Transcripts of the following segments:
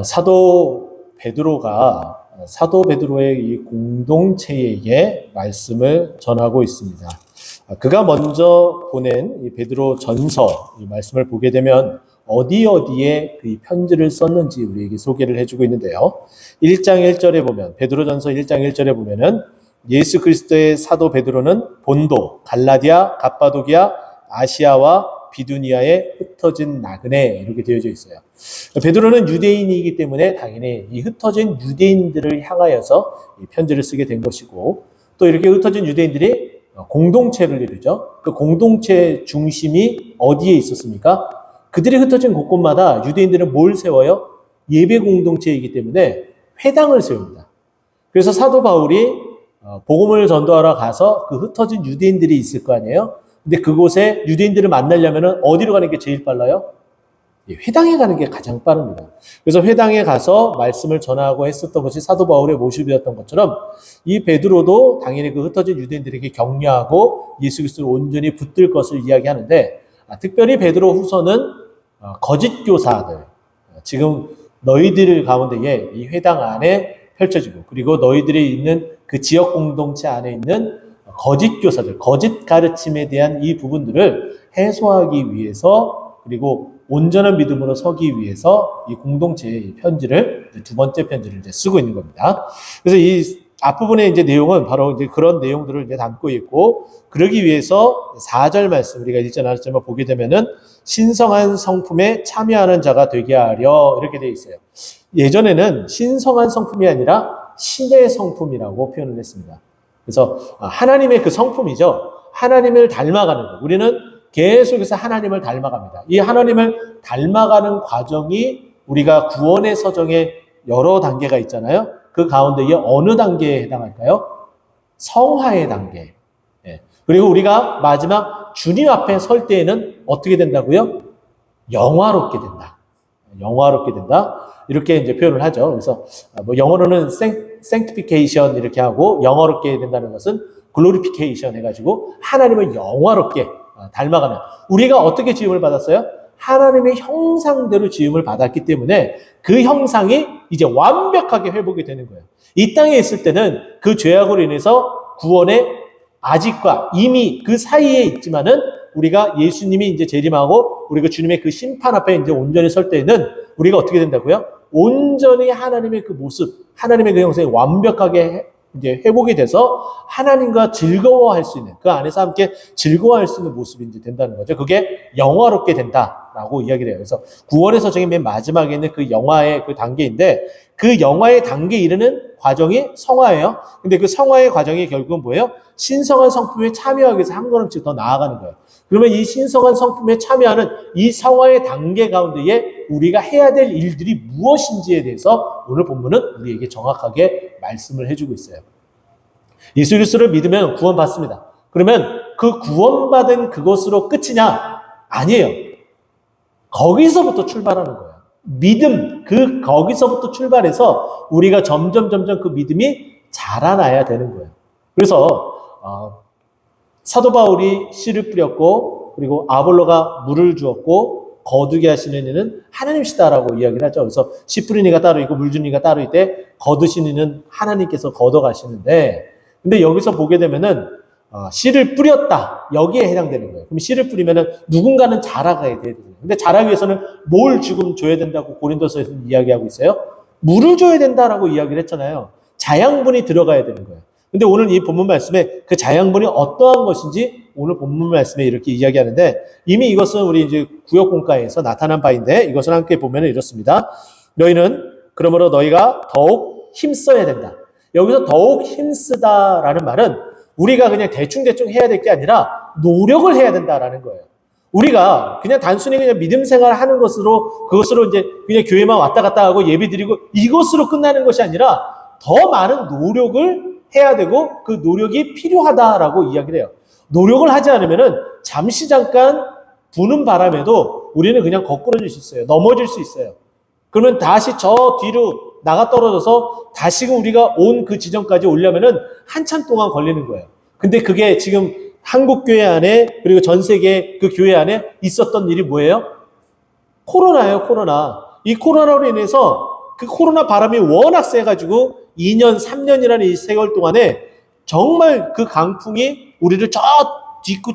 사도 베드로의 이 공동체에게 말씀을 전하고 있습니다. 그가 먼저 보낸 이 베드로 전서 이 말씀을 보게 되면 어디에 그 편지를 썼는지 우리에게 소개를 해주고 있는데요. 1장 1절에 보면, 베드로전서 1장 1절에 보면은 예수 그리스도의 사도 베드로는 본도, 갈라디아, 갑바도기아, 아시아와 비두니아에 흩어진 나그네 이렇게 되어져 있어요. 베드로는 유대인이기 때문에 당연히 이 흩어진 유대인들을 향하여서 이 편지를 쓰게 된 것이고, 또 이렇게 흩어진 유대인들이 공동체를 이루죠. 그 공동체 중심이 어디에 있었습니까? 그들이 흩어진 곳곳마다 유대인들은 뭘 세워요? 예배 공동체이기 때문에 회당을 세웁니다. 그래서 사도 바울이 복음을 전도하러 가서 그 흩어진 유대인들이 있을 거 아니에요? 근데 그곳에 유대인들을 만나려면 어디로 가는 게 제일 빨라요? 회당에 가는 게 가장 빠릅니다. 그래서 회당에 가서 말씀을 전하고 했었던 것이 사도 바울의 모습이었던 것처럼 이 베드로도 당연히 그 흩어진 유대인들에게 격려하고 예수 그리스도를 온전히 붙들 것을 이야기하는데, 특별히 베드로 후서는 거짓 교사들, 지금 너희들 가운데에 이 회당 안에 펼쳐지고, 그리고 너희들이 있는 그 지역 공동체 안에 있는 거짓 교사들, 거짓 가르침에 대한 이 부분들을 해소하기 위해서, 그리고 온전한 믿음으로 서기 위해서 이 공동체의 편지를, 두 번째 편지를 이제 쓰고 있는 겁니다. 그래서 이 앞부분의 이제 내용은 바로 이제 그런 내용들을 이제 담고 있고, 그러기 위해서 4절 말씀, 우리가 읽지 않았지만 보게 되면은 신성한 성품에 참여하는 자가 되게 하려 이렇게 되어 있어요. 예전에는 신성한 성품이 아니라 신의 성품이라고 표현을 했습니다. 그래서 하나님의 그 성품이죠. 하나님을 닮아가는 것. 우리는 계속해서 하나님을 닮아갑니다. 이 하나님을 닮아가는 과정이 우리가 구원의 서정에 여러 단계가 있잖아요. 그 가운데에 어느 단계에 해당할까요? 성화의 단계. 그리고 우리가 마지막 주님 앞에 설 때에는 어떻게 된다고요? 영화롭게 된다. 영화롭게 된다. 이렇게 이제 표현을 하죠. 그래서 뭐 영어로는 sanctification 이렇게 하고, 영화롭게 된다는 것은 glorification 해가지고 하나님을 영화롭게 닮아가는. 우리가 어떻게 지음을 받았어요? 하나님의 형상대로 지음을 받았기 때문에 그 형상이 이제 완벽하게 회복이 되는 거예요. 이 땅에 있을 때는 그 죄악으로 인해서 구원의 아직과 이미 그 사이에 있지만은, 우리가 예수님이 이제 재림하고 우리가 주님의 그 심판 앞에 이제 온전히 설 때에는 우리가 어떻게 된다고요? 온전히 하나님의 그 모습, 하나님의 그 형상이 완벽하게 이제 회복이 돼서 하나님과 즐거워할 수 있는, 그 안에서 함께 즐거워할 수 있는 모습이 이제 된다는 거죠. 그게 영화롭게 된다라고 이야기를 해요. 그래서 구원의 서정의 맨 마지막에 있는 그 영화의 그 단계인데, 그 영화의 단계에 이르는 과정이 성화예요. 근데 그 성화의 과정이 결국은 뭐예요? 신성한 성품에 참여하기 위해서 한 걸음씩 더 나아가는 거예요. 그러면 이 신성한 성품에 참여하는 이 성화의 단계 가운데에 우리가 해야 될 일들이 무엇인지에 대해서 오늘 본문은 우리에게 정확하게 말씀을 해주고 있어요. 예수 그리스도를 믿으면 구원받습니다. 그러면 그 구원받은 그것으로 끝이냐? 아니에요. 거기서부터 출발하는 거예요. 믿음, 거기서부터 출발해서 우리가 점점 그 믿음이 자라나야 되는 거예요. 그래서 사도 바울이 씨를 뿌렸고, 그리고 아볼로가 물을 주었고, 거두게 하시는 이는 하나님이시다라고 이야기를 하죠. 그래서 씨 뿌린 이가 따로 있고 물 주는 이가 따로 있대, 거두시는 이는 하나님께서 걷어 가시는데, 근데 여기서 보게 되면은 씨를 뿌렸다, 여기에 해당되는 거예요. 그럼 씨를 뿌리면은 누군가는 자라가야 돼요. 근데 자라기 위해서는 뭘 지금 줘야 된다고 고린도서에서 이야기하고 있어요? 물을 줘야 된다라고 이야기를 했잖아요. 자양분이 들어가야 되는 거예요. 근데 오늘 이 본문 말씀에 그 자양분이 어떠한 것인지 오늘 본문 말씀에 이렇게 이야기하는데, 이미 이것은 우리 이제 구역공과에서 나타난 바인데, 이것을 함께 보면 이렇습니다. 너희는 그러므로 너희가 더욱 힘써야 된다. 여기서 더욱 힘쓰다라는 말은 우리가 그냥 대충 해야 될 게 아니라 노력을 해야 된다라는 거예요. 우리가 그냥 단순히 그냥 믿음 생활 하는 그것으로 이제 그냥 교회만 왔다 갔다 하고 예배 드리고 이것으로 끝나는 것이 아니라 더 많은 노력을 해야 되고, 그 노력이 필요하다라고 이야기를 해요. 노력을 하지 않으면은 잠시 잠깐 부는 바람에도 우리는 그냥 거꾸러질 수 있어요. 넘어질 수 있어요. 그러면 다시 저 뒤로 나가 떨어져서 다시금 우리가 온 그 지점까지 오려면은 한참 동안 걸리는 거예요. 근데 그게 지금 한국 교회 안에, 그리고 전 세계 그 교회 안에 있었던 일이 뭐예요? 코로나예요, 코로나. 이 코로나로 인해서 그 코로나 바람이 워낙 세가지고 2년, 3년이라는 이 세월 동안에 정말 그 강풍이 우리를 저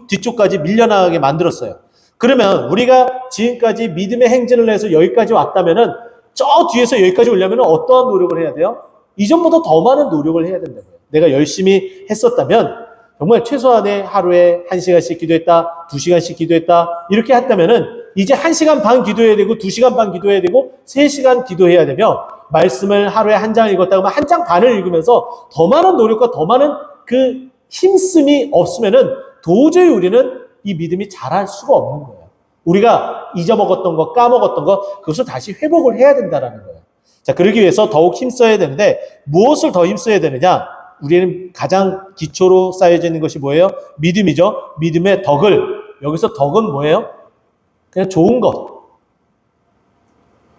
뒤쪽까지 밀려나가게 만들었어요. 그러면 우리가 지금까지 믿음의 행진을 해서 여기까지 왔다면은 저 뒤에서 여기까지 오려면 어떠한 노력을 해야 돼요? 이전보다 더 많은 노력을 해야 된다고요. 내가 열심히 했었다면 정말 최소한의 하루에 1시간씩 기도했다, 2시간씩 기도했다 이렇게 했다면은 이제 1시간 반 기도해야 되고 2시간 반 기도해야 되고 3시간 기도해야 되며 말씀을 하루에 한 장 읽었다 그러면 한 장 반을 읽으면서 더 많은 노력과 더 많은 그 힘씀이 없으면은 도저히 우리는 이 믿음이 자랄 수가 없는 거예요. 우리가 잊어먹었던 거, 까먹었던 거, 그것을 다시 회복을 해야 된다는 거예요. 자, 그러기 위해서 더욱 힘써야 되는데, 무엇을 더 힘써야 되느냐? 우리는 가장 기초로 쌓여져 있는 것이 뭐예요? 믿음이죠. 믿음의 덕을, 여기서 덕은 뭐예요? 그냥 좋은 것.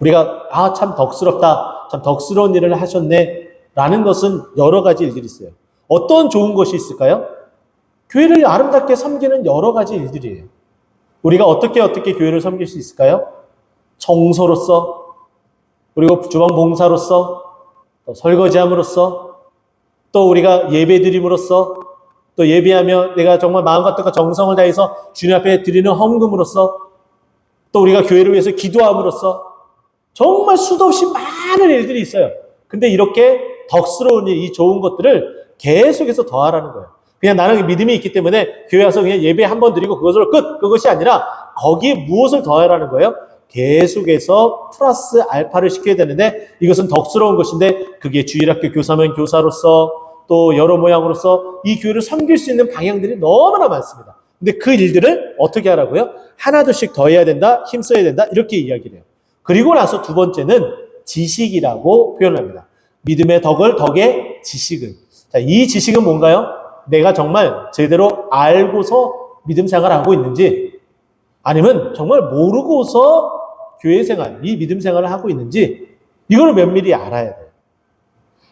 우리가, 참 덕스럽다. 참 덕스러운 일을 하셨네. 라는 것은 여러 가지 일들이 있어요. 어떤 좋은 것이 있을까요? 교회를 아름답게 섬기는 여러 가지 일들이에요. 우리가 어떻게 교회를 섬길 수 있을까요? 청소로서, 그리고 주방 봉사로서, 또 설거지함으로써, 또 우리가 예배 드림으로써, 또 예배하며 내가 정말 마음과 뜻과 정성을 다해서 주님 앞에 드리는 헌금으로써, 또 우리가 교회를 위해서 기도함으로써 정말 수도 없이 많은 일들이 있어요. 근데 이렇게 덕스러운 일, 이 좋은 것들을 계속해서 더하라는 거예요. 그냥 나는 믿음이 있기 때문에 교회 와서 그냥 예배 한 번 드리고 그것으로 끝! 그것이 아니라 거기에 무엇을 더하라는 거예요? 계속해서 플러스 알파를 시켜야 되는데 이것은 덕스러운 것인데 그게 주일학교 교사면 교사로서 또 여러 모양으로서 이 교회를 섬길 수 있는 방향들이 너무나 많습니다. 근데 그 일들을 어떻게 하라고요? 하나둘씩 더해야 된다, 힘써야 된다 이렇게 이야기를 해요. 그리고 나서 두 번째는 지식이라고 표현합니다. 믿음의 덕을 덕의 지식을. 자, 이 지식은 뭔가요? 내가 정말 제대로 알고서 믿음 생활을 하고 있는지 아니면 정말 모르고서 교회 생활, 이 믿음 생활을 하고 있는지 이걸 면밀히 알아야 돼요.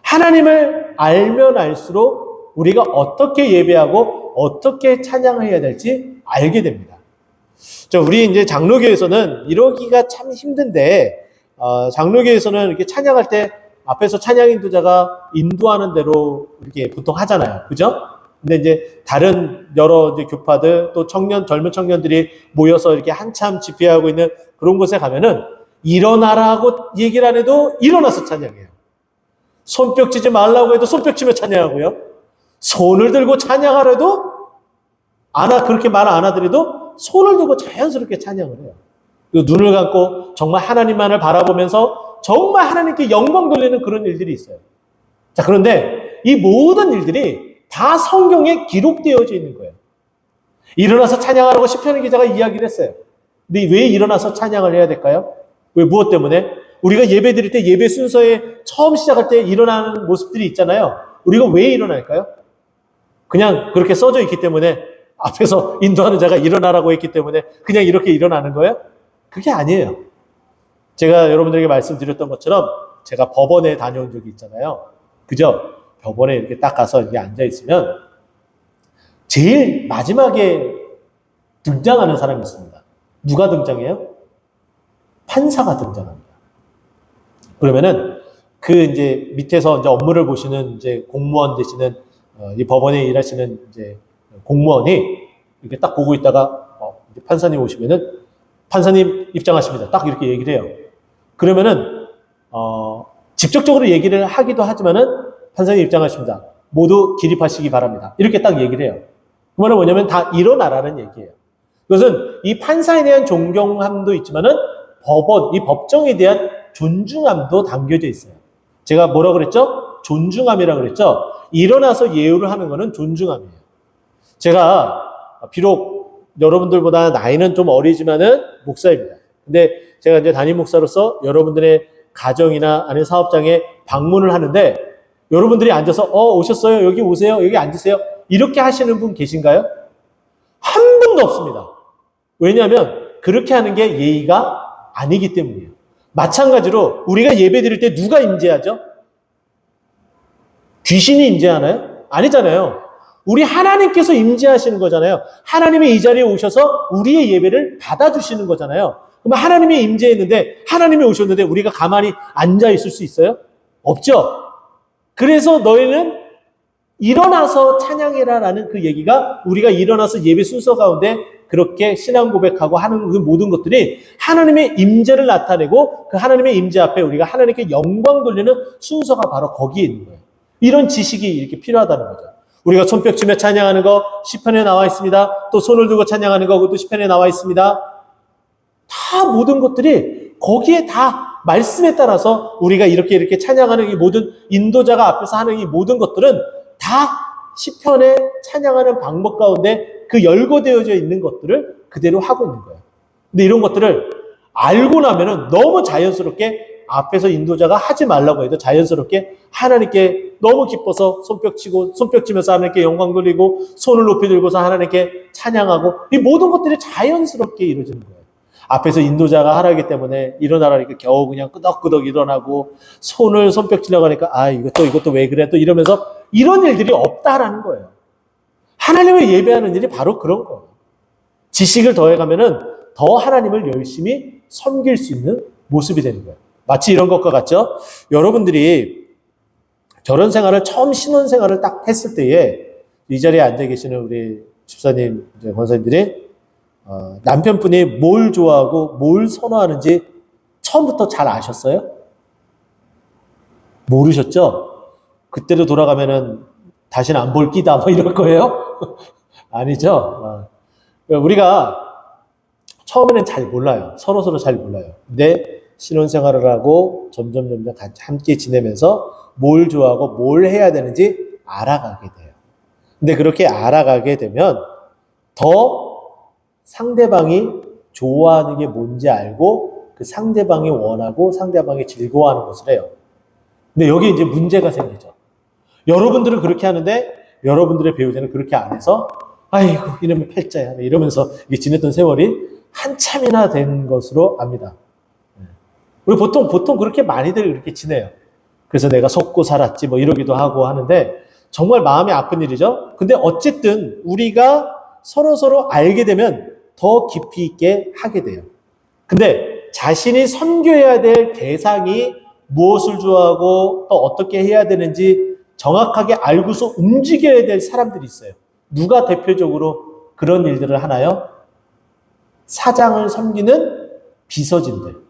하나님을 알면 알수록 우리가 어떻게 예배하고 어떻게 찬양해야 될지 알게 됩니다. 우리 이제 장로교에서는 이러기가 참 힘든데 장로교에서는 이렇게 찬양할 때 앞에서 찬양 인도자가 인도하는 대로 이렇게 보통 하잖아요. 그죠? 근데 이제 다른 여러 이제 교파들 또 젊은 청년들이 모여서 이렇게 한참 집회하고 있는 그런 곳에 가면은 일어나라고 얘기를 안 해도 일어나서 찬양해요. 손뼉 치지 말라고 해도 손뼉 치며 찬양하고요. 손을 들고 찬양하려도 그렇게 말 안 하더라도 손을 들고 자연스럽게 찬양을 해요. 눈을 감고 정말 하나님만을 바라보면서 정말 하나님께 영광 돌리는 그런 일들이 있어요. 자, 그런데 이 모든 일들이 다 성경에 기록되어져 있는 거예요. 일어나서 찬양하라고 시편 기자가 이야기를 했어요. 근데 왜 일어나서 찬양을 해야 될까요? 왜 무엇 때문에? 우리가 예배 드릴 때 예배 순서에 처음 시작할 때 일어나는 모습들이 있잖아요. 우리가 왜 일어날까요? 그냥 그렇게 써져 있기 때문에 앞에서 인도하는 자가 일어나라고 했기 때문에 그냥 이렇게 일어나는 거예요? 그게 아니에요. 제가 여러분들에게 말씀드렸던 것처럼 제가 법원에 다녀온 적이 있잖아요. 그죠? 법원에 이렇게 딱 가서 이렇게 앉아있으면 제일 마지막에 등장하는 사람이 있습니다. 누가 등장해요? 판사가 등장합니다. 그러면은 그 이제 밑에서 이제 업무를 보시는 이제 공무원 되시는 이 법원에 일하시는 이제 공무원이 이렇게 딱 보고 있다가 이제 판사님 오시면은 판사님 입장하십니다. 딱 이렇게 얘기를 해요. 그러면은 직접적으로 얘기를 하기도 하지만은 판사님 입장하십니다. 모두 기립하시기 바랍니다. 이렇게 딱 얘기를 해요. 그 말은 뭐냐면 다 일어나라는 얘기예요. 그것은 이 판사에 대한 존경함도 있지만은 이 법정에 대한 존중함도 담겨져 있어요. 제가 뭐라고 그랬죠? 존중함이라고 그랬죠? 일어나서 예우를 하는 거는 존중함이에요. 제가 비록 여러분들보다 나이는 좀 어리지만은 목사입니다. 근데 제가 이제 담임 목사로서 여러분들의 가정이나 아니면 사업장에 방문을 하는데 여러분들이 앉아서 오셨어요? 여기 오세요? 여기 앉으세요? 이렇게 하시는 분 계신가요? 한 분도 없습니다. 왜냐하면 그렇게 하는 게 예의가 아니기 때문이에요. 마찬가지로 우리가 예배 드릴 때 누가 임재하죠? 귀신이 임재하나요? 아니잖아요. 우리 하나님께서 임재하시는 거잖아요. 하나님이 이 자리에 오셔서 우리의 예배를 받아주시는 거잖아요. 그럼 하나님이 임재했는데 하나님이 오셨는데 우리가 가만히 앉아 있을 수 있어요? 없죠. 그래서 너희는 일어나서 찬양해라라는 그 얘기가 우리가 일어나서 예배 순서 가운데 그렇게 신앙 고백하고 하는 그 모든 것들이 하나님의 임재를 나타내고 그 하나님의 임재 앞에 우리가 하나님께 영광 돌리는 순서가 바로 거기에 있는 거예요. 이런 지식이 이렇게 필요하다는 거죠. 우리가 손뼉 치며 찬양하는 거 시편에 나와 있습니다. 또 손을 들고 찬양하는 거 그것도 시편에 나와 있습니다. 다 모든 것들이 거기에 다 말씀에 따라서 우리가 이렇게 찬양하는 이 모든 인도자가 앞에서 하는 이 모든 것들은 다 시편에 찬양하는 방법 가운데 그 열거되어져 있는 것들을 그대로 하고 있는 거예요. 근데 이런 것들을 알고 나면은 너무 자연스럽게 앞에서 인도자가 하지 말라고 해도 자연스럽게 하나님께 너무 기뻐서 손뼉 치면서 하나님께 영광 돌리고 손을 높이 들고서 하나님께 찬양하고 이 모든 것들이 자연스럽게 이루어지는 거예요. 앞에서 인도자가 하라기 때문에 일어나라니까 겨우 그냥 끄덕끄덕 일어나고 손뼉 치려고 하니까 이것도 왜 그래 또 이러면서 이런 일들이 없다라는 거예요. 하나님을 예배하는 일이 바로 그런 거예요. 지식을 더해가면은 더 하나님을 열심히 섬길 수 있는 모습이 되는 거예요. 마치 이런 것과 같죠? 여러분들이 결혼 생활을 처음 신혼 생활을 딱 했을 때에 이 자리에 앉아 계시는 우리 집사님, 권사님들이 남편분이 뭘 좋아하고 뭘 선호하는지 처음부터 잘 아셨어요? 모르셨죠? 그때로 돌아가면은 다시는 안 볼 끼다 뭐 이럴 거예요? 아니죠. 우리가 처음에는 잘 몰라요. 서로 잘 몰라요. 근데 신혼생활을 하고 점점 같이 함께 지내면서 뭘 좋아하고 뭘 해야 되는지 알아가게 돼요. 근데 그렇게 알아가게 되면 더 상대방이 좋아하는 게 뭔지 알고 그 상대방이 원하고 상대방이 즐거워하는 것을 해요. 근데 여기 이제 문제가 생기죠. 여러분들은 그렇게 하는데 여러분들의 배우자는 그렇게 안 해서 아이고 이러면 팔자야 이러면서 이게 지냈던 세월이 한참이나 된 것으로 압니다. 우리 보통 그렇게 많이들 이렇게 지내요. 그래서 내가 속고 살았지 뭐 이러기도 하고 하는데 정말 마음이 아픈 일이죠. 근데 어쨌든 우리가 서로 알게 되면 더 깊이 있게 하게 돼요. 근데 자신이 섬겨야 될 대상이 무엇을 좋아하고 또 어떻게 해야 되는지 정확하게 알고서 움직여야 될 사람들이 있어요. 누가 대표적으로 그런 일들을 하나요? 사장을 섬기는 비서진들.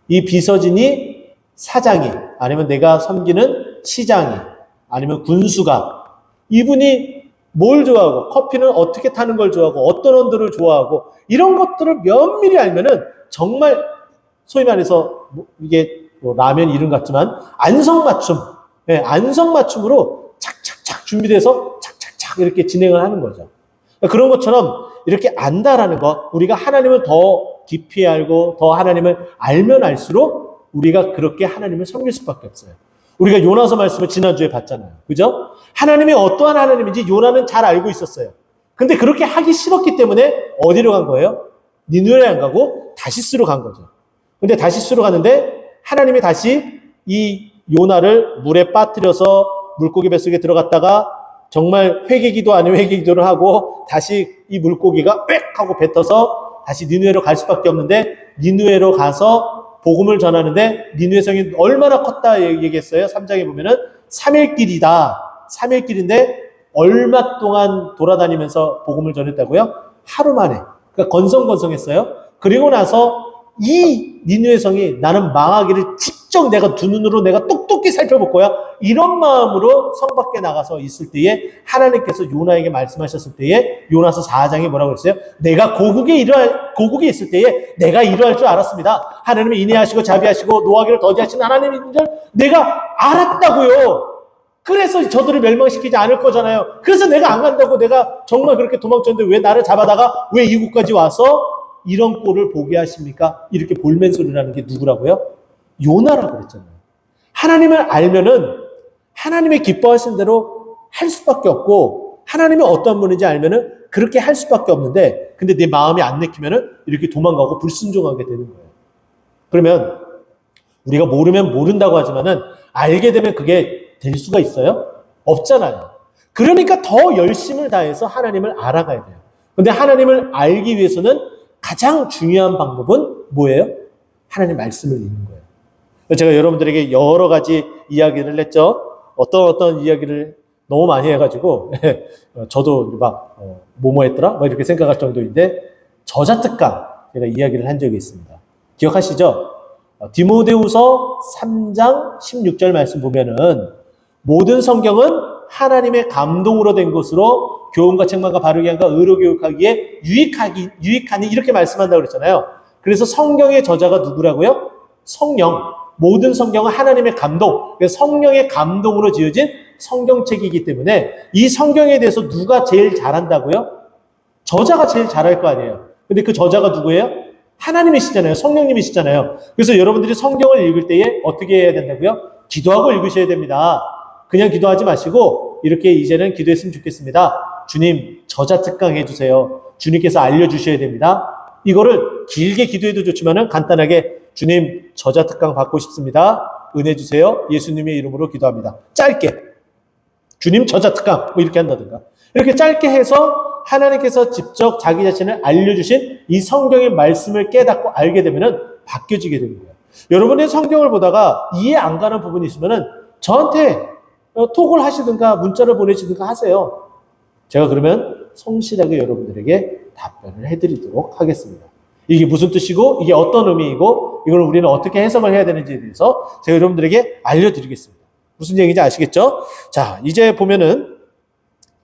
이 비서진이 사장이 아니면 내가 섬기는 시장이 아니면 군수가 이분이 뭘 좋아하고 커피는 어떻게 타는 걸 좋아하고 어떤 온도를 좋아하고 이런 것들을 면밀히 알면은 정말 소위 말해서 이게 라면 이름 같지만 안성맞춤으로 착착착 준비돼서 착착착 이렇게 진행을 하는 거죠. 그런 것처럼 이렇게 안다라는 것, 우리가 하나님을 더 깊이 알고 더 하나님을 알면 알수록 우리가 그렇게 하나님을 섬길 수밖에 없어요. 우리가 요나서 말씀을 지난주에 봤잖아요. 그죠? 하나님이 어떠한 하나님인지 요나는 잘 알고 있었어요. 근데 그렇게 하기 싫었기 때문에 어디로 간 거예요? 니느웨에 안 가고 다시스로 간 거죠. 근데 다시스로 가는데 하나님이 다시 이 요나를 물에 빠뜨려서 물고기 뱃속에 들어갔다가 정말 회개기도 아닌 회개기도를 하고 다시 이 물고기가 빽 하고 뱉어서 다시 니느웨로 갈 수밖에 없는데 니느웨로 가서 복음을 전하는데 니느웨 성이 얼마나 컸다 얘기했어요. 3장에 보면은 3일 길이다. 3일 길인데 얼마 동안 돌아다니면서 복음을 전했다고요? 하루 만에. 그러니까 건성건성했어요. 그리고 나서 이 니느웨 성이 나는 망하기를 직접 내가 두 눈으로 내가 똑똑히 살펴볼 거야. 이런 마음으로 성 밖에 나가서 있을 때에 하나님께서 요나에게 말씀하셨을 때에 요나서 4장에 뭐라고 했어요? 내가 고국에 있을 때에 내가 이러할 줄 알았습니다. 하나님이 인내하시고 자비하시고 노하기를 더디하신 하나님인 줄 내가 알았다고요. 그래서 저들을 멸망시키지 않을 거잖아요. 그래서 내가 안 간다고 내가 정말 그렇게 도망쳤는데 왜 나를 잡아다가 왜 이곳까지 와서 이런 꼴을 보게 하십니까? 이렇게 볼멘소리를 하는 게 누구라고요? 요나라고 그랬잖아요. 하나님을 알면은 하나님의 기뻐하신 대로 할 수밖에 없고 하나님이 어떤 분인지 알면은 그렇게 할 수밖에 없는데 근데 내 마음이 안 내키면은 이렇게 도망가고 불순종하게 되는 거예요. 그러면 우리가 모르면 모른다고 하지만은 알게 되면 그게 될 수가 있어요? 없잖아요. 그러니까 더 열심을 다해서 하나님을 알아가야 돼요. 근데 하나님을 알기 위해서는 가장 중요한 방법은 뭐예요? 하나님 말씀을 읽는 거예요. 제가 여러분들에게 여러 가지 이야기를 했죠. 어떤 이야기를 너무 많이 해가지고 저도 막 뭐뭐 했더라? 막 이렇게 생각할 정도인데 저자특강 제가 이야기를 한 적이 있습니다. 기억하시죠? 디모데후서 3장 16절 말씀 보면은 모든 성경은 하나님의 감동으로 된 것으로 교훈과 책망과 바르게 함과 의로 교육하기에 유익하니 이렇게 말씀한다고 그랬잖아요. 그래서 성경의 저자가 누구라고요? 성령. 모든 성경은 하나님의 감동, 성령의 감동으로 지어진 성경책이기 때문에 이 성경에 대해서 누가 제일 잘한다고요? 저자가 제일 잘할 거 아니에요. 근데 그 저자가 누구예요? 하나님이시잖아요. 성령님이시잖아요. 그래서 여러분들이 성경을 읽을 때에 어떻게 해야 된다고요? 기도하고 읽으셔야 됩니다. 그냥 기도하지 마시고 이렇게 이제는 기도했으면 좋겠습니다. 주님, 저자특강 해주세요. 주님께서 알려주셔야 됩니다. 이거를 길게 기도해도 좋지만은 간단하게 주님, 저자특강 받고 싶습니다. 은혜 주세요. 예수님의 이름으로 기도합니다. 짧게. 주님, 저자특강. 뭐 이렇게 한다든가. 이렇게 짧게 해서 하나님께서 직접 자기 자신을 알려주신 이 성경의 말씀을 깨닫고 알게 되면은 바뀌어지게 되는 거예요. 여러분의 성경을 보다가 이해 안 가는 부분이 있으면은 저한테 톡을 하시든가 문자를 보내시든가 하세요. 제가 그러면 성실하게 여러분들에게 답변을 해드리도록 하겠습니다. 이게 무슨 뜻이고 이게 어떤 의미이고 이걸 우리는 어떻게 해석을 해야 되는지에 대해서 제가 여러분들에게 알려드리겠습니다. 무슨 얘기인지 아시겠죠? 자, 이제 보면은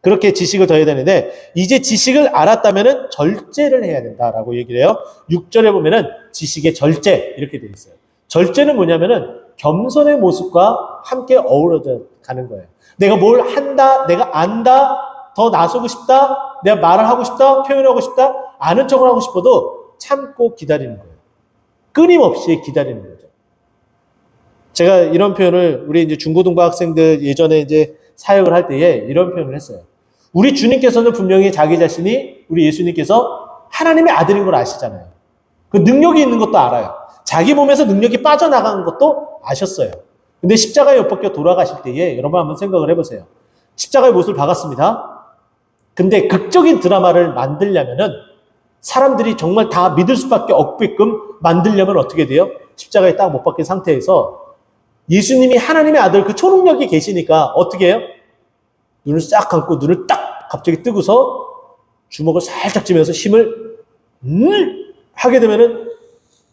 그렇게 지식을 더해야 되는데 이제 지식을 알았다면은 절제를 해야 된다라고 얘기를 해요. 6절에 보면은 지식의 절제 이렇게 되어 있어요. 절제는 뭐냐면은 겸손의 모습과 함께 어우러져 가는 거예요. 내가 뭘 한다, 내가 안다, 더 나서고 싶다, 내가 말을 하고 싶다, 표현하고 싶다, 아는 척을 하고 싶어도 참고 기다리는 거예요. 끊임없이 기다리는 거죠. 제가 이런 표현을 우리 이제 중고등부 학생들 예전에 이제 사역을 할 때에 이런 표현을 했어요. 우리 주님께서는 분명히 자기 자신이 우리 예수님께서 하나님의 아들인 걸 아시잖아요. 그 능력이 있는 것도 알아요. 자기 몸에서 능력이 빠져나가는 것도 아셨어요. 근데 십자가에 못 박혀 돌아가실 때에 여러분 한번 생각을 해보세요. 십자가의 못을 박았습니다. 근데 극적인 드라마를 만들려면은 사람들이 정말 다 믿을 수밖에 없게끔 만들려면 어떻게 돼요? 십자가에 딱 못 박힌 상태에서 예수님이 하나님의 아들 그 초능력이 계시니까 어떻게 해요? 눈을 싹 감고 눈을 딱 갑자기 뜨고서 주먹을 살짝 쥐면서 힘을 하게 되면은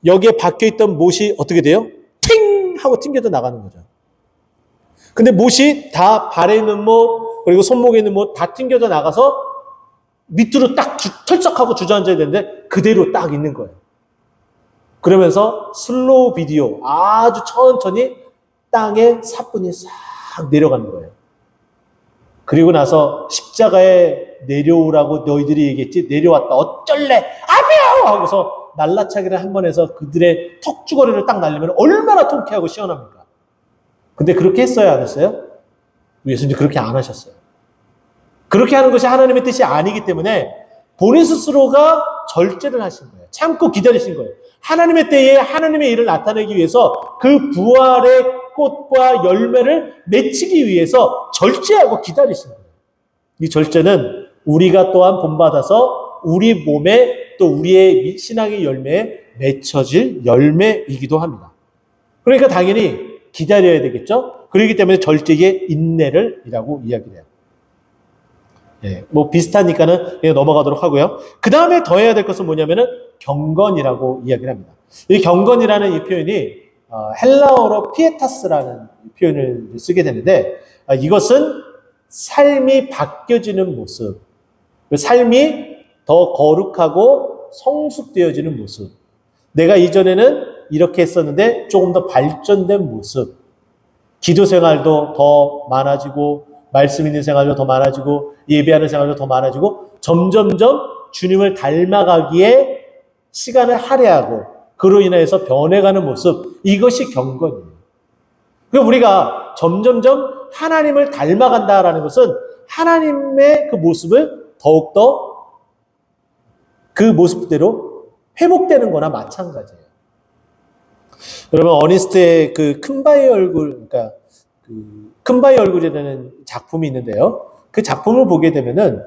여기에 박혀있던 못이 어떻게 돼요? 팅! 하고 튕겨져 나가는 거죠. 근데 못이 다 발에 있는 못 그리고 손목에 있는 못 다 튕겨져 나가서 밑으로 딱 털썩하고 주저앉아야 되는데 그대로 딱 있는 거예요. 그러면서 슬로우 비디오 아주 천천히 땅에 사뿐히 싹 내려가는 거예요. 그리고 나서 십자가에 내려오라고 너희들이 얘기했지 내려왔다 어쩔래 아비요 하고서 날라차기를 한 번 해서 그들의 턱주거리를 딱 날리면 얼마나 통쾌하고 시원합니까? 근데 그렇게 했어요 안 했어요? 예수님 그렇게 안 하셨어요. 그렇게 하는 것이 하나님의 뜻이 아니기 때문에 본인 스스로가 절제를 하신 거예요. 참고 기다리신 거예요. 하나님의 때에 하나님의 일을 나타내기 위해서 그 부활의 꽃과 열매를 맺히기 위해서 절제하고 기다리신 거예요. 이 절제는 우리가 또한 본받아서 우리 몸에 또 우리의 신앙의 열매에 맺혀질 열매이기도 합니다. 그러니까 당연히 기다려야 되겠죠? 그렇기 때문에 절제의 인내를 이라고 이야기해요. 예, 뭐 비슷하니까는 그냥 넘어가도록 하고요. 그 다음에 더 해야 될 것은 뭐냐면은 경건이라고 이야기를 합니다. 이 경건이라는 이 표현이 헬라어로 피에타스라는 표현을 쓰게 되는데 이것은 삶이 바뀌어지는 모습, 삶이 더 거룩하고 성숙되어지는 모습. 내가 이전에는 이렇게 했었는데 조금 더 발전된 모습. 기도 생활도 더 많아지고 말씀 있는 생활도 더 많아지고 예배하는 생활도 더 많아지고 점점점 주님을 닮아가기에 시간을 할애하고 그로 인해서 변해가는 모습 이것이 경건이에요. 그러니까 우리가 점점점 하나님을 닮아간다라는 것은 하나님의 그 모습을 더욱더 그 모습대로 회복되는 거나 마찬가지예요. 여러분 어니스트의 그 큰바의 얼굴 그러니까 그 큰바의 얼굴이라는 작품이 있는데요. 그 작품을 보게 되면은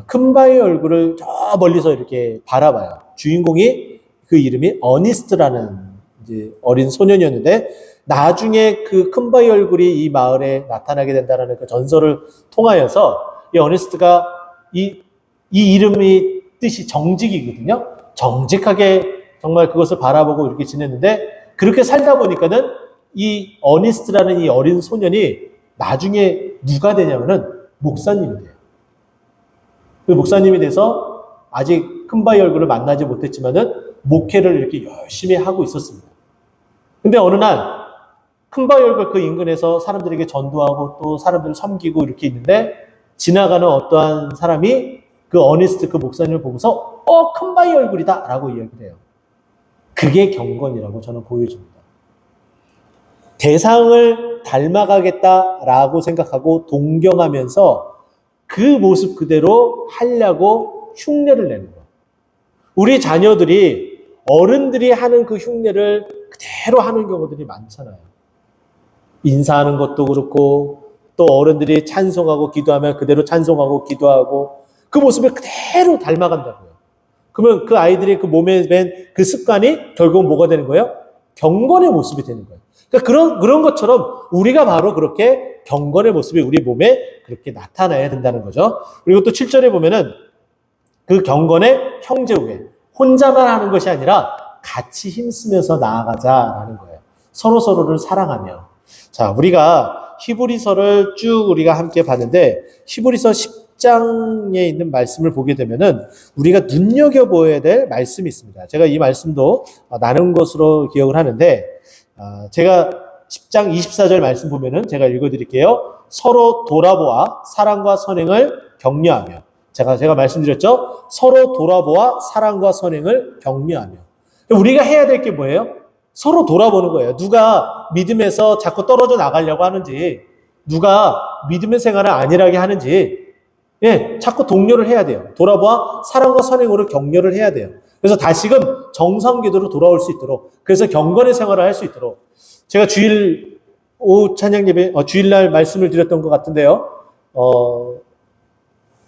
큰바의 얼굴을 저 멀리서 이렇게 바라봐요. 주인공이 그 이름이 어니스트라는 이제 어린 소년이었는데 나중에 그 큰바위 얼굴이 이 마을에 나타나게 된다는 그 전설을 통하여서 이 어니스트가 이 이름이 뜻이 정직이거든요. 정직하게 정말 그것을 바라보고 이렇게 지냈는데 그렇게 살다 보니까는 이 어니스트라는 이 어린 소년이 나중에 누가 되냐면은 목사님이 돼요. 그 목사님이 돼서 아직 큰바위 얼굴을 만나지 못했지만은 목회를 이렇게 열심히 하고 있었습니다. 근데 어느 날 큰바위 얼굴 그 인근에서 사람들에게 전도하고 또 사람들을 섬기고 이렇게 있는데 지나가는 어떠한 사람이 그 어니스트 그 목사님을 보고서 큰바위 얼굴이다 라고 이야기를 해요. 그게 경건이라고 저는 보여줍니다. 대상을 닮아가겠다라고 생각하고 동경하면서 그 모습 그대로 하려고 흉내를 내는 거예요. 우리 자녀들이 어른들이 하는 그 흉내를 그대로 하는 경우들이 많잖아요. 인사하는 것도 그렇고 또 어른들이 찬송하고 기도하면 그대로 찬송하고 기도하고 그 모습을 그대로 닮아간다고요. 그러면 그 아이들이 그 몸에 밴 그 습관이 결국은 뭐가 되는 거예요? 경건의 모습이 되는 거예요. 그러니까 그런 것처럼 우리가 바로 그렇게 경건의 모습이 우리 몸에 그렇게 나타나야 된다는 거죠. 그리고 또 7절에 보면은 그 경건의 형제우애, 혼자만 하는 것이 아니라 같이 힘쓰면서 나아가자라는 거예요. 서로서로를 사랑하며. 자, 우리가 히브리서를 쭉 우리가 함께 봤는데 히브리서 10장에 있는 말씀을 보게 되면은 우리가 눈여겨보아야 될 말씀이 있습니다. 제가 이 말씀도 나눈 것으로 기억을 하는데 제가 10장 24절 말씀 보면은 제가 읽어드릴게요. 서로 돌아보아 사랑과 선행을 격려하며 제가 말씀드렸죠. 서로 돌아보아 사랑과 선행을 격려하며 우리가 해야 될 게 뭐예요? 서로 돌아보는 거예요. 누가 믿음에서 자꾸 떨어져 나가려고 하는지 누가 믿음의 생활을 안일하게 하는지 자꾸 독려를 해야 돼요. 돌아보아 사랑과 선행으로 격려를 해야 돼요. 그래서 다시금 정상궤도로 돌아올 수 있도록 그래서 경건의 생활을 할 수 있도록 제가 주일 오후 찬양 예배 주일날 말씀을 드렸던 것 같은데요.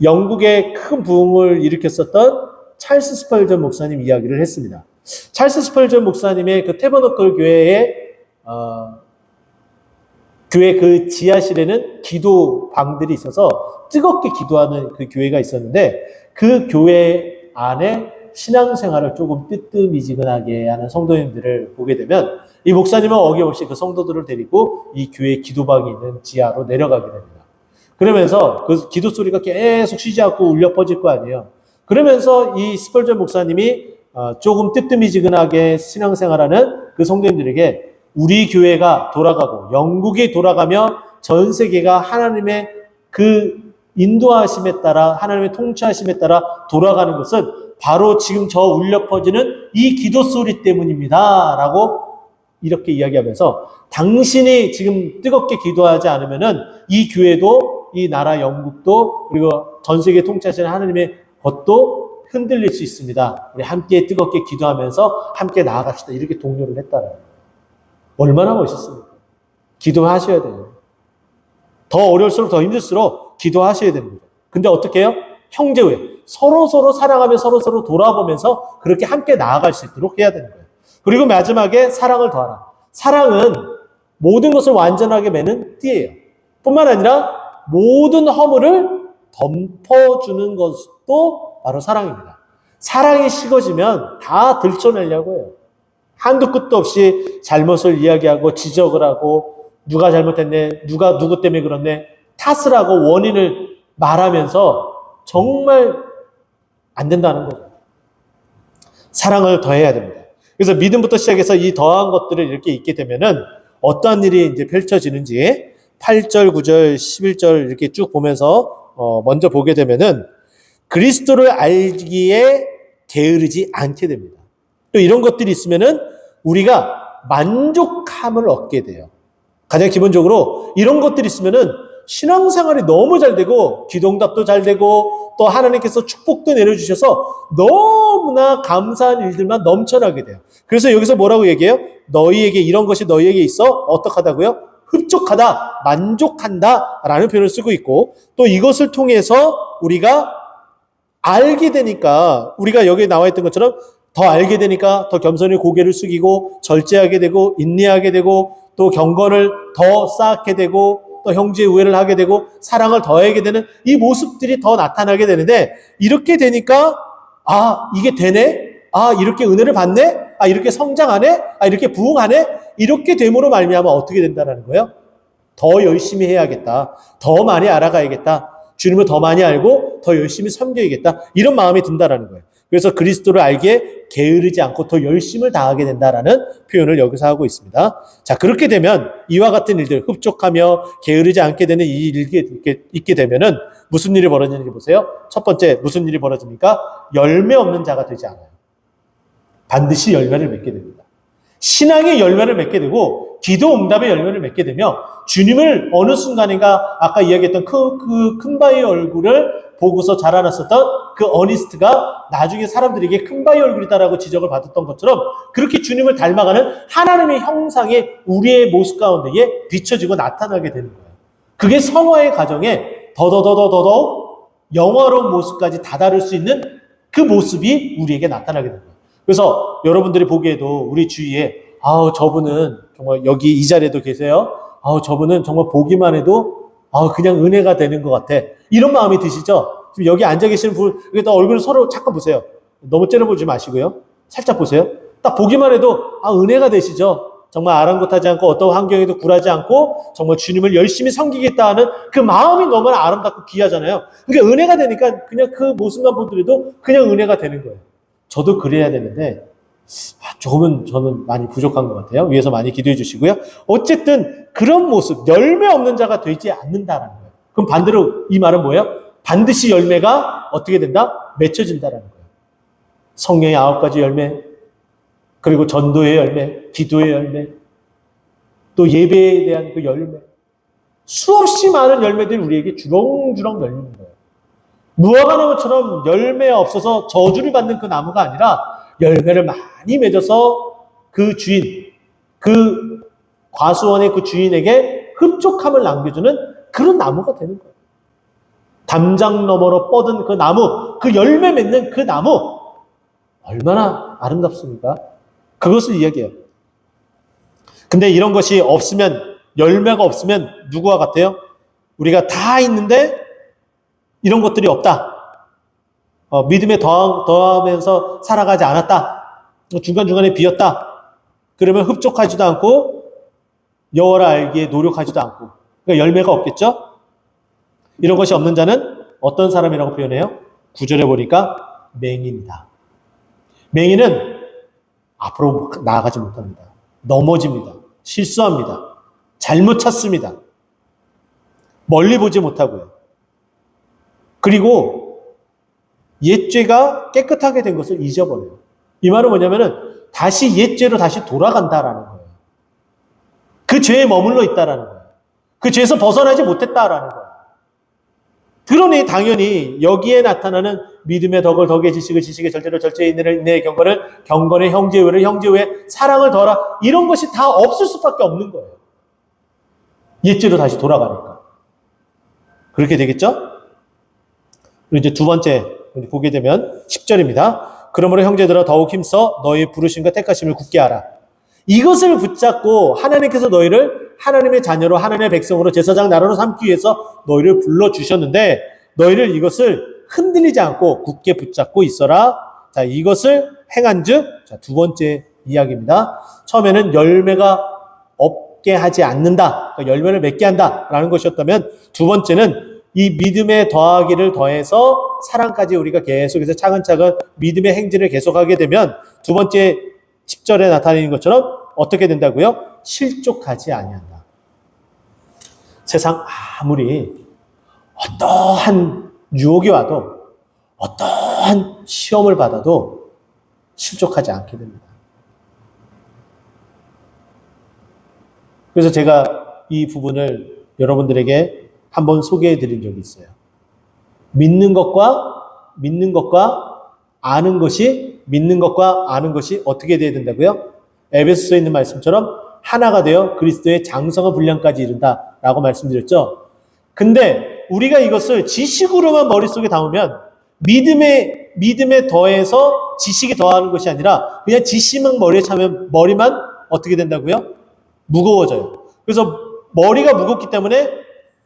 영국에 큰 부흥을 일으켰었던 찰스 스펄전 목사님 이야기를 했습니다. 찰스 스펄전 목사님의 그 태버너클 교회의 교회 그 지하실에는 기도방들이 있어서 뜨겁게 기도하는 그 교회가 있었는데 그 교회 안에 신앙생활을 조금 뜨뜻미지근하게 하는 성도님들을 보게 되면 이 목사님은 어김없이 그 성도들을 데리고 이 교회 기도방이 있는 지하로 내려가게 됩니다. 그러면서 그 기도 소리가 계속 쉬지 않고 울려 퍼질 거 아니에요. 그러면서 이 스펄전 목사님이 조금 뜨뜻미지근하게 신앙생활하는 그 성도님들에게 우리 교회가 돌아가고 영국이 돌아가며 전 세계가 하나님의 그 인도하심에 따라 하나님의 통치하심에 따라 돌아가는 것은 바로 지금 저 울려 퍼지는 이 기도 소리 때문입니다. 라고 이렇게 이야기하면서 당신이 지금 뜨겁게 기도하지 않으면은 이 교회도 이 나라 영국도 그리고 전 세계 통치하시는 하나님의 것도 흔들릴 수 있습니다. 우리 함께 뜨겁게 기도하면서 함께 나아갑시다. 이렇게 독려를 했다는 거예요. 얼마나 멋있습니까? 기도하셔야 돼요. 더 어려울수록 더 힘들수록 기도하셔야 됩니다. 근데 어떻게 해요? 형제우애. 서로서로 사랑하며 서로서로 돌아보면서 그렇게 함께 나아갈 수 있도록 해야 되는 거예요. 그리고 마지막에 사랑을 더하라. 사랑은 모든 것을 완전하게 매는 띠예요. 뿐만 아니라 모든 허물을 덮어주는 것도 바로 사랑입니다. 사랑이 식어지면 다 들춰내려고 해요. 한두 끝도 없이 잘못을 이야기하고 지적을 하고 누가 잘못했네, 누가 누구 때문에 그렇네 탓을 하고 원인을 말하면서 정말 안 된다는 거죠. 사랑을 더해야 됩니다. 그래서 믿음부터 시작해서 이 더한 것들을 이렇게 있게 되면은 어떤 일이 이제 펼쳐지는지 8절, 9절, 11절 이렇게 쭉 보면서 먼저 보게 되면은 그리스도를 알기에 게으르지 않게 됩니다. 또 이런 것들이 있으면은 우리가 만족함을 얻게 돼요. 가장 기본적으로 이런 것들이 있으면은 신앙생활이 너무 잘 되고 기도응답도 잘 되고 또 하나님께서 축복도 내려주셔서 너무나 감사한 일들만 넘쳐나게 돼요. 그래서 여기서 뭐라고 얘기해요? 너희에게 이런 것이 너희에게 있어 어떡하다고요? 흡족하다, 만족한다 라는 표현을 쓰고 있고 또 이것을 통해서 우리가 알게 되니까 우리가 여기에 나와 있던 것처럼 더 알게 되니까 더 겸손히 고개를 숙이고 절제하게 되고 인내하게 되고 또 경건을 더 쌓게 되고 또 형제의 우애를 하게 되고 사랑을 더하게 되는 이 모습들이 더 나타나게 되는데, 이렇게 되니까 이게 되네? 이렇게 은혜를 받네? 이렇게 성장하네? 이렇게 부흥하네? 이렇게 됨으로 말미암아 어떻게 된다는 거예요? 더 열심히 해야겠다. 더 많이 알아가야겠다. 주님을 더 많이 알고 더 열심히 섬겨야겠다. 이런 마음이 든다는 거예요. 그래서 그리스도를 알기에 게으르지 않고 더 열심을 다하게 된다라는 표현을 여기서 하고 있습니다. 자, 그렇게 되면 이와 같은 일들, 흡족하며 게으르지 않게 되는 이 일이 있게 되면은 무슨 일이 벌어지는지 보세요. 첫 번째, 무슨 일이 벌어집니까? 열매 없는 자가 되지 않아요. 반드시 열매를 맺게 됩니다. 신앙의 열매를 맺게 되고 기도 응답의 열매를 맺게 되며 주님을 어느 순간인가 아까 이야기했던 그 큰 바의 얼굴을 보고서 자라났었던 그 어니스트가 나중에 사람들에게 큰 바의 얼굴이다라고 지적을 받았던 것처럼 그렇게 주님을 닮아가는 하나님의 형상이 우리의 모습 가운데에 비춰지고 나타나게 되는 거예요. 그게 성화의 과정에 더더욱 영화로운 모습까지 다다를 수 있는 그 모습이 우리에게 나타나게 됩니다. 그래서 여러분들이 보기에도 우리 주위에 저분은 정말 여기 이 자리에도 계세요. 저분은 정말 보기만 해도 그냥 은혜가 되는 것 같아. 이런 마음이 드시죠? 지금 여기 앉아 계시는 분, 얼굴 서로 잠깐 보세요. 너무 째려보지 마시고요. 살짝 보세요. 딱 보기만 해도 은혜가 되시죠? 정말 아랑곳하지 않고 어떤 환경에도 굴하지 않고 정말 주님을 열심히 섬기겠다 하는 그 마음이 너무나 아름답고 귀하잖아요. 그러니까 은혜가 되니까 그냥 그 모습만 보더라도 그냥 은혜가 되는 거예요. 저도 그래야 되는데 조금은 저는 많이 부족한 것 같아요. 위에서 많이 기도해 주시고요. 어쨌든 그런 모습, 열매 없는 자가 되지 않는다라는 거예요. 그럼 반대로 이 말은 뭐예요? 반드시 열매가 어떻게 된다? 맺혀진다라는 거예요. 성령의 9가지 열매, 그리고 전도의 열매, 기도의 열매, 또 예배에 대한 그 열매, 수없이 많은 열매들이 우리에게 주렁주렁 열리는 거예요. 무화과나무처럼 열매가 없어서 저주를 받는 그 나무가 아니라 열매를 많이 맺어서 그 주인, 그 과수원의 그 주인에게 흡족함을 남겨주는 그런 나무가 되는 거예요. 담장 너머로 뻗은 그 나무, 그 열매 맺는 그 나무, 얼마나 아름답습니까? 그것을 이야기해요. 근데 이런 것이 없으면, 열매가 없으면 누구와 같아요? 우리가 다 있는데 이런 것들이 없다. 믿음에 더하면서 살아가지 않았다. 중간중간에 비었다. 그러면 흡족하지도 않고 여호와를 알기에 노력하지도 않고, 그러니까 열매가 없겠죠? 이런 것이 없는 자는 어떤 사람이라고 표현해요? 9절에 보니까 맹인이다. 맹인은 앞으로 나아가지 못합니다. 넘어집니다. 실수합니다. 잘못 찾습니다. 멀리 보지 못하고요. 그리고 옛죄가 깨끗하게 된 것을 잊어버려요. 이 말은 뭐냐면은 다시 옛죄로 다시 돌아간다라는 거예요. 그 죄에 머물러 있다라는 거예요. 그 죄에서 벗어나지 못했다라는 거예요. 그러니 당연히 여기에 나타나는 믿음의 덕을 덕의 지식을 지식의 절제를 절제의 인내를 인내의 경건을 경건의 형제의 의를 형제의 의에 사랑을 더하라, 이런 것이 다 없을 수밖에 없는 거예요. 옛죄로 다시 돌아가니까. 그렇게 되겠죠? 그리고 이제 두 번째 보게 되면 10절입니다. 그러므로 형제들아 더욱 힘써 너희 부르심과 택하심을 굳게 하라. 이것을 붙잡고 하나님께서 너희를 하나님의 자녀로 하나님의 백성으로 제사장 나라로 삼기 위해서 너희를 불러주셨는데 너희를 이것을 흔들리지 않고 굳게 붙잡고 있어라. 자, 이것을 행한즉, 자, 두 번째 이야기입니다. 처음에는 열매가 없게 하지 않는다, 그러니까 열매를 맺게 한다라는 것이었다면, 두 번째는 이 믿음에 더하기를 더해서 사랑까지 우리가 계속해서 차근차근 믿음의 행진을 계속하게 되면 두 번째 10절에 나타내는 것처럼 어떻게 된다고요? 실족하지 아니한다. 세상 아무리 어떠한 유혹이 와도 어떠한 시험을 받아도 실족하지 않게 됩니다. 그래서 제가 이 부분을 여러분들에게 한번 소개해 드린 적이 있어요. 믿는 것과 아는 것이 어떻게 돼야 된다고요? 에베소서에 있는 말씀처럼 하나가 되어 그리스도의 장성한 분량까지 이른다라고 말씀드렸죠. 근데 우리가 이것을 지식으로만 머릿속에 담으면 믿음에 더해서 지식이 더하는 것이 아니라 그냥 지식만 머리에 차면 머리만 어떻게 된다고요? 무거워져요. 그래서 머리가 무겁기 때문에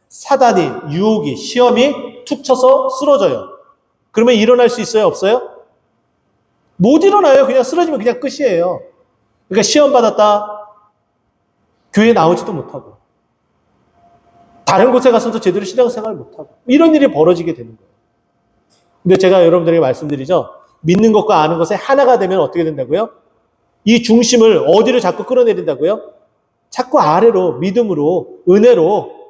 사단이, 유혹이, 시험이 툭 쳐서 쓰러져요. 그러면 일어날 수 있어요? 없어요? 못 일어나요. 그냥 쓰러지면 그냥 끝이에요. 그러니까 시험 받았다. 교회 나오지도 못하고 다른 곳에 가서도 제대로 신앙생활 못하고 이런 일이 벌어지게 되는 거예요. 근데 제가 여러분들에게 말씀드리죠. 믿는 것과 아는 것에 하나가 되면 어떻게 된다고요? 이 중심을 어디로 자꾸 끌어내린다고요? 자꾸 아래로, 믿음으로, 은혜로.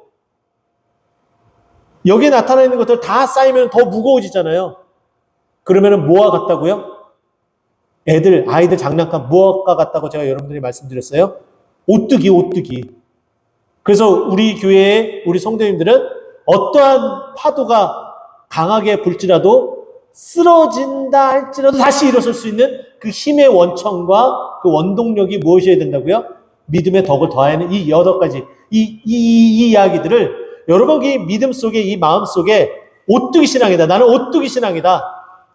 여기에 나타나 있는 것들 다 쌓이면 더 무거워지잖아요. 그러면은 뭐와 같다고요? 아이들 장난감 무엇과 같다고 제가 여러분들이 말씀드렸어요? 오뚜기. 그래서 우리 교회의 우리 성도님들은 어떠한 파도가 강하게 불지라도 쓰러진다 할지라도 다시 일어설 수 있는 그 힘의 원천과 그 원동력이 무엇이어야 된다고요? 믿음의 덕을 더하는 이 8가지, 이 이야기들을 여러분 이 믿음 속에, 이 마음 속에 오뚜기 신앙이다. 나는 오뚜기 신앙이다.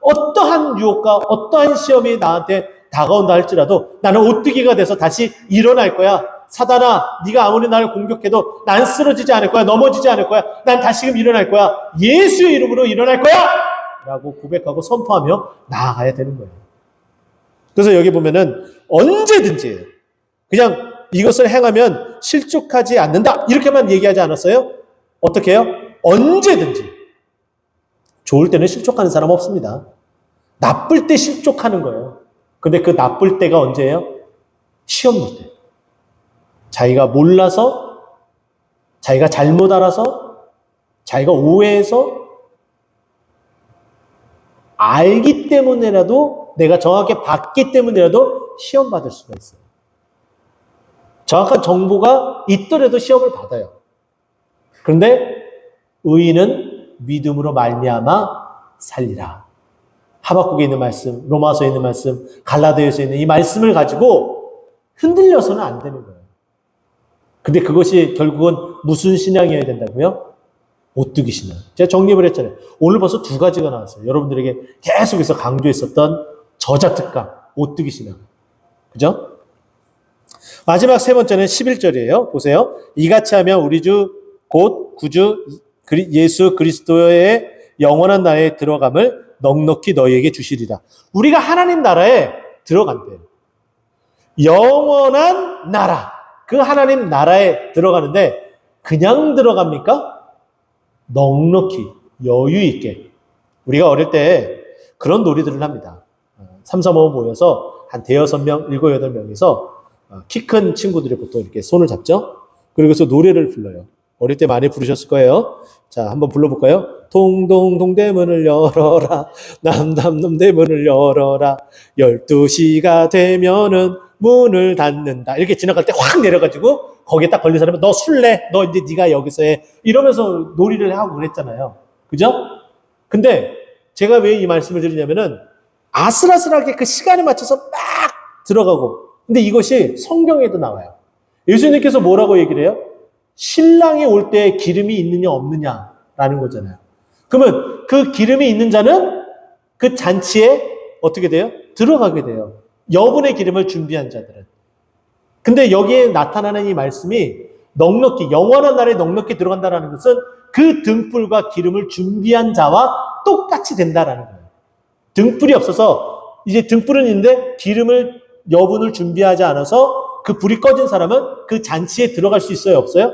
어떠한 유혹과 어떠한 시험이 나한테 다가온다 할지라도 나는 오뚜기가 돼서 다시 일어날 거야. 사단아, 네가 아무리 나를 공격해도 난 쓰러지지 않을 거야. 넘어지지 않을 거야. 난 다시금 일어날 거야. 예수의 이름으로 일어날 거야! 라고 고백하고 선포하며 나아가야 되는 거예요. 그래서 여기 보면은 언제든지 그냥 이것을 행하면 실족하지 않는다. 이렇게만 얘기하지 않았어요? 어떻게 해요? 언제든지. 좋을 때는 실족하는 사람 없습니다. 나쁠 때 실족하는 거예요. 근데 그 나쁠 때가 언제예요? 시험 볼 때. 자기가 몰라서, 자기가 잘못 알아서, 자기가 오해해서, 알기 때문에라도, 내가 정확히 봤기 때문에라도 시험 받을 수가 있어요. 정확한 정보가 있더라도 시험을 받아요. 그런데 의인은 믿음으로 말미암아 살리라. 하박국에 있는 말씀, 로마서에 있는 말씀, 갈라디아서에 있는 이 말씀을 가지고 흔들려서는 안 되는 거예요. 근데 그것이 결국은 무슨 신앙이어야 된다고요? 오뚜기 신앙. 제가 정립을 했잖아요. 오늘 벌써 2가지가 나왔어요. 여러분들에게 계속해서 강조했었던 저자특강, 오뚜기 신앙. 그죠? 마지막 3번째는 11절이에요. 보세요. 이같이 하면 우리 주 곧 구주 예수 그리스도의 영원한 나라에 들어감을 넉넉히 너희에게 주시리라. 우리가 하나님 나라에 들어간대요. 영원한 나라. 그 하나님 나라에 들어가는데 그냥 들어갑니까? 넉넉히 여유 있게. 우리가 어릴 때 그런 놀이들을 합니다. 3, 4, 5 모여서 한 5명, 7, 8명이서 키 큰 친구들이 보통 이렇게 손을 잡죠. 그리고서 노래를 불러요. 어릴 때 많이 부르셨을 거예요. 자, 한번 불러볼까요? 동동동 대문을 열어라. 남남남 대문을 열어라. 12시가 되면은 문을 닫는다. 이렇게 지나갈 때 확 내려가지고 거기에 딱 걸린 사람은 너 술래. 너 이제 네가 여기서 해. 이러면서 놀이를 하고 그랬잖아요. 그죠? 근데 제가 왜 이 말씀을 드리냐면은 아슬아슬하게 그 시간에 맞춰서 막 들어가고. 근데 이것이 성경에도 나와요. 예수님께서 뭐라고 얘기를 해요? 신랑이 올 때 기름이 있느냐 없느냐라는 거잖아요. 그러면 그 기름이 있는 자는 그 잔치에 어떻게 돼요? 들어가게 돼요. 여분의 기름을 준비한 자들은. 근데 여기에 나타나는 이 말씀이 넉넉히 영원한 날에 넉넉히 들어간다는 것은 그 등불과 기름을 준비한 자와 똑같이 된다라는 거예요. 등불이 없어서 이제 등불은 있는데 기름을 여분을 준비하지 않아서 그 불이 꺼진 사람은 그 잔치에 들어갈 수 있어요? 없어요?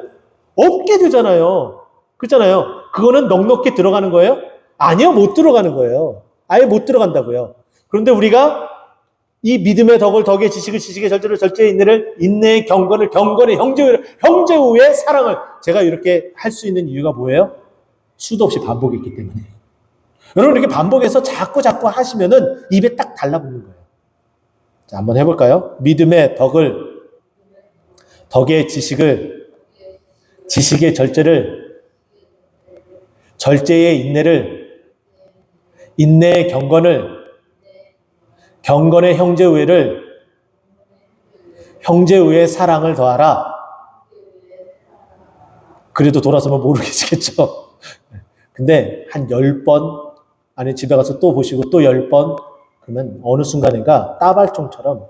없게 되잖아요. 그렇잖아요. 그거는 넉넉히 들어가는 거예요? 아니요, 못 들어가는 거예요. 아예 못 들어간다고요. 그런데 우리가 이 믿음의 덕을, 덕의 지식을, 지식의 절제를, 절제의 인내를, 인내의 경건을, 경건의 형제 우의 사랑을 제가 이렇게 할 수 있는 이유가 뭐예요? 수도 없이 반복했기 때문에. 여러분 이렇게 반복해서 자꾸 하시면은 입에 딱 달라붙는 거예요. 자, 한번 해볼까요? 믿음의 덕을, 덕의 지식을, 지식의 절제를, 절제의 인내를, 인내의 경건을, 경건의 형제우애를, 형제우애의 사랑을 더하라. 그래도 돌아서면 모르겠겠죠. 근데 한 10번, 아니 집에 가서 또 보시고 또 10번 그러면 어느 순간인가 따발총처럼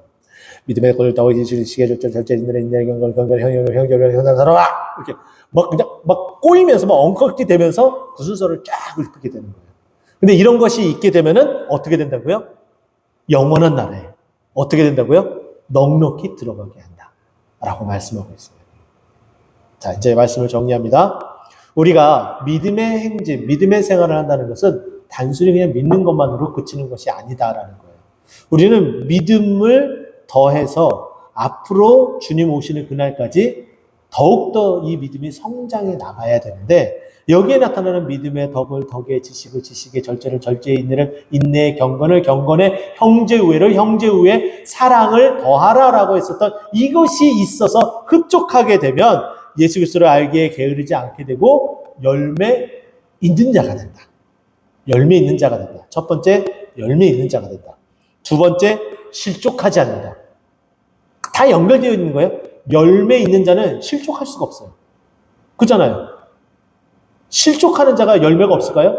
믿음의 골을 더하기 지시게 절절 절제 인들의 인내의 경걸 형결을 형상사로와 이렇게 막 그냥 막 꼬이면서 막 엉컥지 되면서 구순서를 쫙 읊게 되는 거예요. 근데 이런 것이 있게 되면은 어떻게 된다고요? 영원한 나라에 어떻게 된다고요? 넉넉히 들어가게 한다. 라고 말씀하고 있어요. 자, 이제 말씀을 정리합니다. 우리가 믿음의 행진, 믿음의 생활을 한다는 것은 단순히 그냥 믿는 것만으로 그치는 것이 아니다라는 거예요. 우리는 믿음을 더해서 앞으로 주님 오시는 그날까지 더욱더 이 믿음이 성장해 나가야 되는데 여기에 나타나는 믿음의 덕을 덕에 지식을 지식에 절제를 절제에 인내를 인내에 경건을 경건에 형제 우애를 형제 우애에 사랑을 더하라라고 했었던 이것이 있어서 흡족하게 되면 예수 그리스도를 알기에 게으르지 않게 되고 열매 있는 자가 된다. 열매 있는 자가 된다. 첫 번째 열매 있는 자가 된다. 두 번째 실족하지 않는다. 다 연결되어 있는 거예요. 열매 있는 자는 실족할 수가 없어요. 그렇잖아요. 실족하는 자가 열매가 없을까요?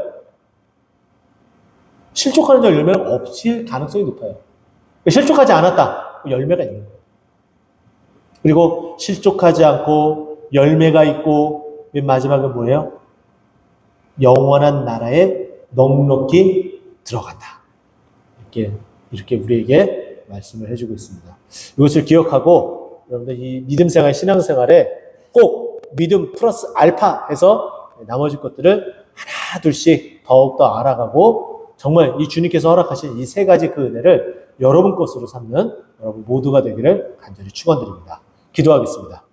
실족하는 자가 열매가 없을 가능성이 높아요. 실족하지 않았다. 열매가 있는 거예요. 그리고 실족하지 않고 열매가 있고 맨 마지막은 뭐예요? 영원한 나라에 넉넉히 들어간다. 이렇게 우리에게 말씀을 해주고 있습니다. 이것을 기억하고 여러분들 이 믿음 생활, 신앙 생활에 꼭 믿음 플러스 알파 해서 나머지 것들을 하나 둘씩 더욱더 알아가고 정말 이 주님께서 허락하신 이 세 가지 그 은혜를 여러분 것으로 삼는 여러분 모두가 되기를 간절히 축원드립니다. 기도하겠습니다.